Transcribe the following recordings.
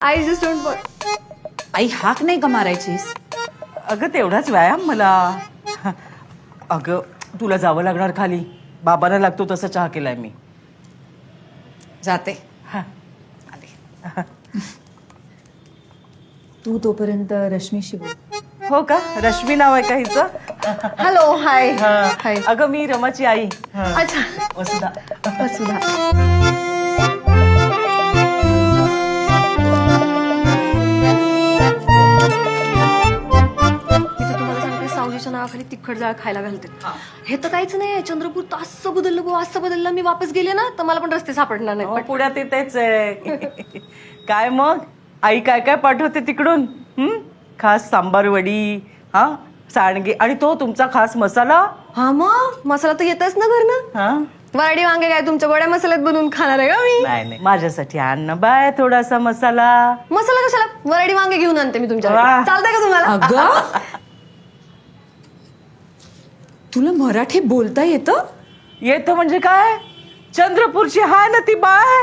I just don't want. आई हाक नाही का मारायचीस? अगं तेवढाच व्यायाम मला. अगं तुला जावं लागणार खाली. बाबांना लागतो तसा चहा केलाय मी. जाते. हा. तू तोपर्यंत रश्मीशी बोल. हो का? रश्मी नाव आहे का हिचं? Hello, hi. हा. Hi. अगं मी रमाची आई. हा. अच्छा. वसुधा. वसुधा. मी तर तुम्हाला सांगते सावलीच्या नावाखाली तिखट जाळ खायला घालते. हे तर काहीच नाही. चंद्रपूर तर असं बदललं गो, असं बदललं. मी वापस गेले ना तर मला पण रस्ते सापडणार हो, नाही. पुण्यात तेच आहे. काय मग आई काय काय पाठवते तिकडून? खास सांबार वडी, हा सांडगे आणि तो तुमचा खास मसाला. हा मग मसाला तर येतच ना घरनं. हा वरडी वांगे काय तुमच्या गोड्या मसाल्यात बनवून खाणार आहे का मी? नाही नाही माझ्यासाठी आण ना बाय थोडासा मसाला. मसाला कशाला? वरडी वांगे घेऊन आणते मी तुमच्या वाह. चालतंय का तुम्हाला? अगं तुला मराठी बोलता येतं? येतं म्हणजे काय? चंद्रपूरची हाय ना ती बाय.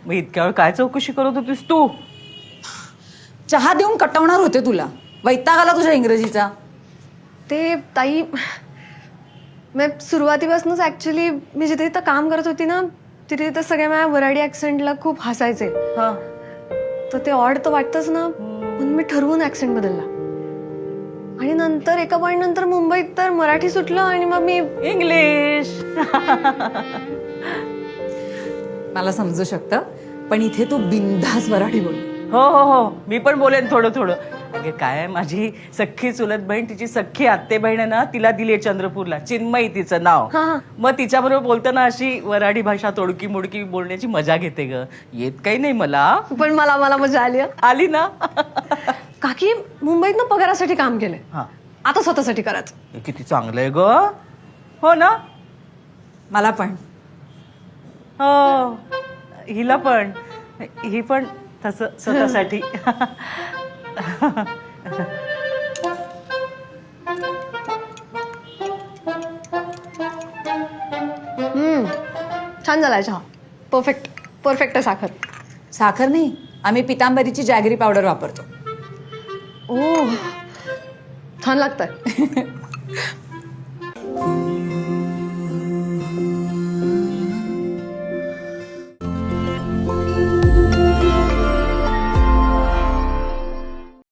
मग इतक्या वेळ काय चौकशी करत होतीस तू? चहा देऊन कटवणार होते तुला. वैताग आला तुझ्या इंग्रजीचा. ते ताई मी सुरुवातीपासूनच ऍक्च्युली मी जिथे इथं काम करत होती ना तिथे तर सगळ्या माझ्या वराडी ऍक्सेंटला खूप हसायचे. हा. तर ते ऑड तर वाटतंच ना, म्हणून मी ठरवून ऍक्सेंट बदलला. आणि नंतर एका पॉईंट नंतर मुंबईत तर मराठी सुटलं आणि मग मी इंग्लिश. मला समजू शकतं, पण इथे तू बिनधास मराठी बोल. हो हो हो मी पण बोलेन थोडं थोडं. अगे काय माझी सख्खी चुलत बहीण तिची सख्खी आत्ते बहीण आहे ना तिला दिली चंद्रपूरला. चिन्मयी तिचं नाव. हा, हा. मग तिच्याबरोबर बोलताना अशी वराडी भाषा तोडकी मोडकी बोलण्याची मजा घेते ग. येत काही नाही मला. पण मला मजा आली हं. आली ना. काकी मुंबईत ना पगारासाठी काम केलंय. हा आता स्वतःसाठी करायचं. हे किती चांगलं आहे ग. हो ना. मला पण. हो हिला पण. ही पण तसं स्वतःसाठी. छान झालाय चहा. परफेक्ट परफेक्ट आहे साखर. साखर नाही, आम्ही पितांबरीची जॅगरी पावडर वापरतो. ओ छान लागतंय.